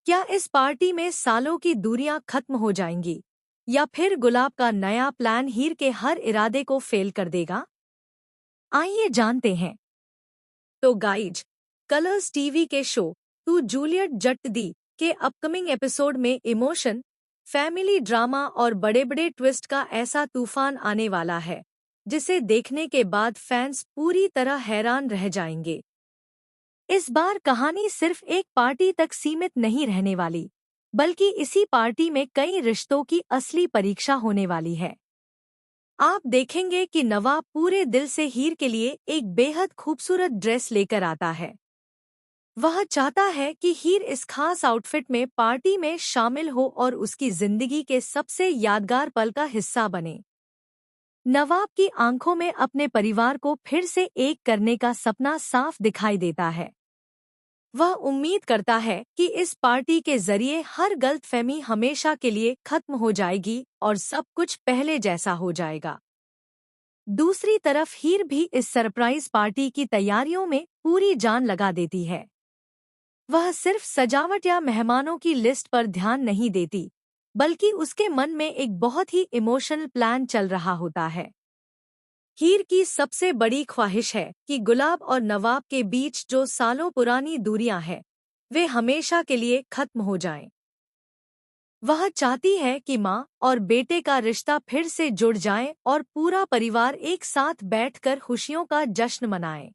क्या इस पार्टी में सालों की दूरियां खत्म हो जाएंगी या फिर गुलाब का नया प्लान हीर के हर इरादे को फेल कर देगा? आइए जानते हैं। तो गाइज, कलर्स टीवी के शो तू जूलियट जट दी के अपकमिंग एपिसोड में इमोशन, फैमिली ड्रामा और बड़े बड़े ट्विस्ट का ऐसा तूफान आने वाला है जिसे देखने के बाद फैंस पूरी तरह हैरान रह जाएंगे। इस बार कहानी सिर्फ एक पार्टी तक सीमित नहीं रहने वाली, बल्कि इसी पार्टी में कई रिश्तों की असली परीक्षा होने वाली है। आप देखेंगे कि नवाब पूरे दिल से हीर के लिए एक बेहद खूबसूरत ड्रेस लेकर आता है। वह चाहता है कि हीर इस खास आउटफिट में पार्टी में शामिल हो और उसकी जिंदगी के सबसे यादगार पल का हिस्सा बने। नवाब की आंखों में अपने परिवार को फिर से एक करने का सपना साफ दिखाई देता है। वह उम्मीद करता है कि इस पार्टी के जरिए हर गलतफहमी हमेशा के लिए खत्म हो जाएगी और सब कुछ पहले जैसा हो जाएगा। दूसरी तरफ हीर भी इस सरप्राइज पार्टी की तैयारियों में पूरी जान लगा देती है। वह सिर्फ सजावट या मेहमानों की लिस्ट पर ध्यान नहीं देती, बल्कि उसके मन में एक बहुत ही इमोशनल प्लान चल रहा होता है। हीर की सबसे बड़ी ख्वाहिश है कि गुलाब और नवाब के बीच जो सालों पुरानी दूरियां हैं, वे हमेशा के लिए खत्म हो जाएं। वह चाहती है कि माँ और बेटे का रिश्ता फिर से जुड़ जाए और पूरा परिवार एक साथ बैठकर खुशियों का जश्न मनाए।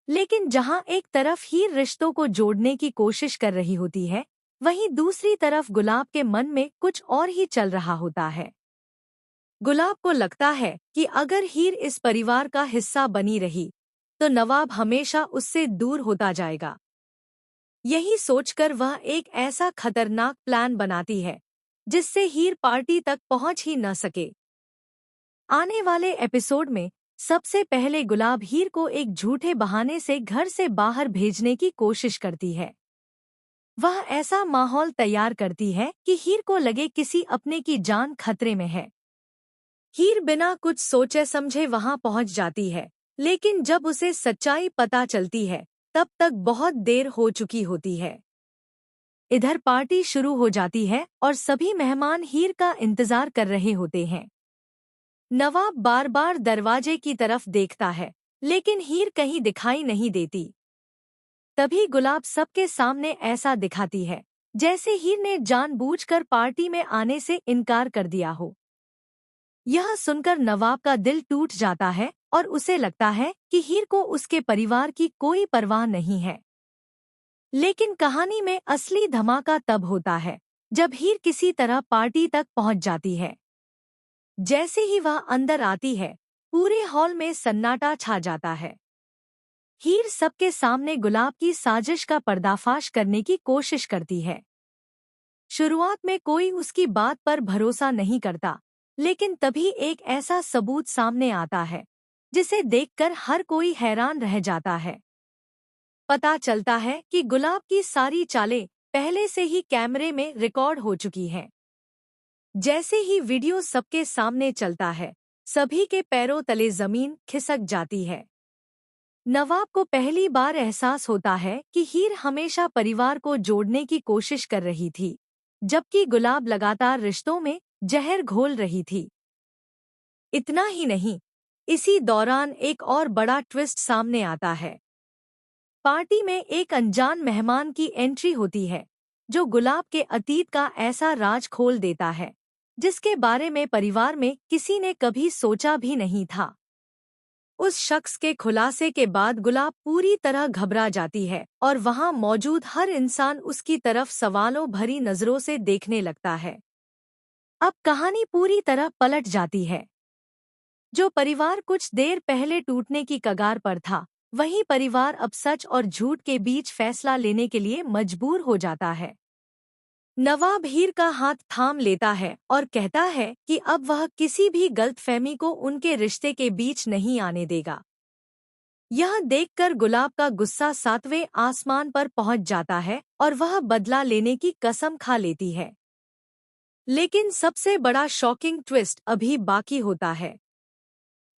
लेकिन जहाँ एक तरफ हीर रिश्तों को जोड़ने की कोशिश कर रही होती है, वहीं दूसरी तरफ गुलाब के मन में कुछ और ही चल रहा होता है। गुलाब को लगता है कि अगर हीर इस परिवार का हिस्सा बनी रही, तो नवाब हमेशा उससे दूर होता जाएगा। यही सोचकर वह एक ऐसा खतरनाक प्लान बनाती है, जिससे हीर पार्टी तक पहुंच ही न सके। आने वाले एपिसोड में सबसे पहले गुलाब हीर को एक झूठे बहाने से घर से बाहर भेजने की कोशिश करती है। वह ऐसा माहौल तैयार करती है कि हीर को लगे किसी अपने की जान खतरे में है। हीर बिना कुछ सोचे समझे वहां पहुंच जाती है, लेकिन जब उसे सच्चाई पता चलती है, तब तक बहुत देर हो चुकी होती है। इधर पार्टी शुरू हो जाती है और सभी मेहमान हीर का इंतजार कर रहे होते हैं। नवाब बार बार दरवाजे की तरफ देखता है, लेकिन हीर कहीं दिखाई नहीं देती। तभी गुलाब सबके सामने ऐसा दिखाती है जैसे हीर ने जानबूझकर पार्टी में आने से इनकार कर दिया हो। यह सुनकर नवाब का दिल टूट जाता है और उसे लगता है कि हीर को उसके परिवार की कोई परवाह नहीं है। लेकिन कहानी में असली धमाका तब होता है जब हीर किसी तरह पार्टी तक पहुंच जाती है। जैसे ही वह अंदर आती है, पूरे हॉल में सन्नाटा छा जाता है। हीर सबके सामने गुलाब की साजिश का पर्दाफाश करने की कोशिश करती है। शुरुआत में कोई उसकी बात पर भरोसा नहीं करता, लेकिन तभी एक ऐसा सबूत सामने आता है जिसे देखकर हर कोई हैरान रह जाता है। पता चलता है कि गुलाब की सारी चालें पहले से ही कैमरे में रिकॉर्ड हो चुकी हैं। जैसे ही वीडियो सबके सामने चलता है, सभी के पैरों तले जमीन खिसक जाती है। नवाब को पहली बार एहसास होता है कि हीर हमेशा परिवार को जोड़ने की कोशिश कर रही थी, जबकि गुलाब लगातार रिश्तों में जहर घोल रही थी। इतना ही नहीं, इसी दौरान एक और बड़ा ट्विस्ट सामने आता है। पार्टी में एक अनजान मेहमान की एंट्री होती है, जो गुलाब के अतीत का ऐसा राज खोल देता है जिसके बारे में परिवार में किसी ने कभी सोचा भी नहीं था। उस शख्स के खुलासे के बाद गुलाब पूरी तरह घबरा जाती है और वहां मौजूद हर इंसान उसकी तरफ सवालों भरी नजरों से देखने लगता है। अब कहानी पूरी तरह पलट जाती है। जो परिवार कुछ देर पहले टूटने की कगार पर था, वही परिवार अब सच और झूठ के बीच फैसला लेने के लिए मजबूर हो जाता है। नवाब हीर का हाथ थाम लेता है और कहता है कि अब वह किसी भी गलतफहमी को उनके रिश्ते के बीच नहीं आने देगा। यह देखकर गुलाब का गुस्सा सातवें आसमान पर पहुंच जाता है और वह बदला लेने की कसम खा लेती है। लेकिन सबसे बड़ा शॉकिंग ट्विस्ट अभी बाकी होता है।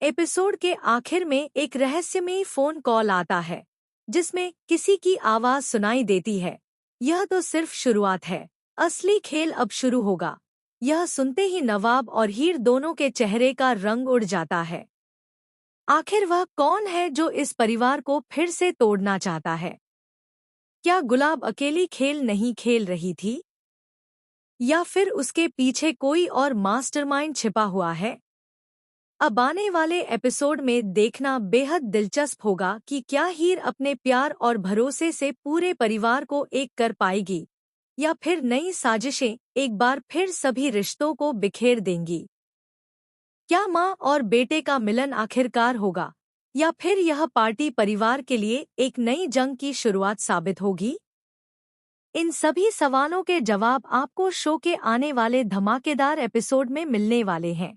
एपिसोड के आखिर में एक रहस्यमयी फोन कॉल आता है, जिसमें किसी की आवाज सुनाई देती है। यह तो सिर्फ शुरुआत है, असली खेल अब शुरू होगा। यह सुनते ही नवाब और हीर दोनों के चेहरे का रंग उड़ जाता है। आखिर वह कौन है जो इस परिवार को फिर से तोड़ना चाहता है? क्या गुलाब अकेली खेल नहीं खेल रही थी, या फिर उसके पीछे कोई और मास्टरमाइंड छिपा हुआ है? अब आने वाले एपिसोड में देखना बेहद दिलचस्प होगा कि क्या हीर अपने प्यार और भरोसे से पूरे परिवार को एक कर पाएगी, या फिर नई साजिशें एक बार फिर सभी रिश्तों को बिखेर देंगी। क्या माँ और बेटे का मिलन आखिरकार होगा, या फिर यह पार्टी परिवार के लिए एक नई जंग की शुरुआत साबित होगी? इन सभी सवालों के जवाब आपको शो के आने वाले धमाकेदार एपिसोड में मिलने वाले हैं।